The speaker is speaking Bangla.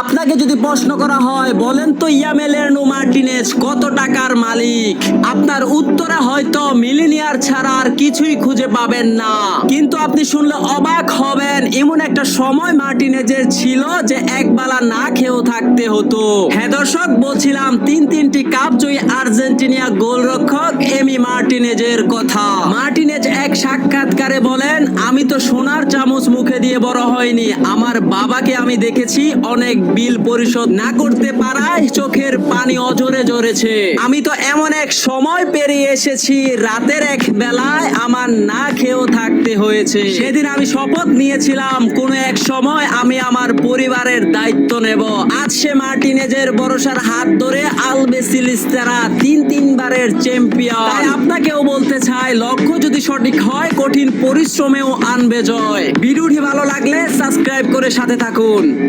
আপনাকে যদি প্রশ্ন করা হয় বলেন তো এমিলিয়ানো মার্টিনেজ কত টাকার মালিক, আপনার উত্তরে হয়তো মিলিনিয়ার ছাড়া আর কিছুই খুঁজে পাবেন না। কিন্তু আপনি শুনলে অবাক হবেন, এমন একটা সময় মার্টিনেজের ছিল যে একবেলা না খেয়েও থাকতে হতো। হ্যাঁ দর্শক, বলছিলাম তিনটি কাপ জয়ী আর্জেন্টিনা গোলরক্ষক এমি মার্টিনেজের কথা। মার্টিনেজ এক সাক্ষাৎকারে বলেন, আমি তো সোনার চামচ মুখে দিয়ে বড় হয়নি, আমার বাবাকে আমি দেখেছি অনেক বিল পরিশোধ না করতে পারায় চোখের পানি অঝরে ঝরেছে। আমি তো এমন এক সময় পেরিয়ে এসেছি, রাতের এক বেলায় আমার না খেয়েও থাকতে হয়েছে। সেদিন আমি শপথ নিয়েছিলাম কোনো এক সময় আমি আমার পরিবারের দায়িত্ব নেব। আজ সে মার্টিনেজের ভরসার হাত ধরে আলবিসেলেস্তারা তিনবারের চ্যাম্পিয়ন। তাই আপনাকেও বলতে চাই, লক্ষ্য যদি সঠিক হয় কঠিন পরিশ্রমেও আনবে জয়। ভিডিওটি ভালো লাগলে সাবস্ক্রাইব করে সাথে থাকুন।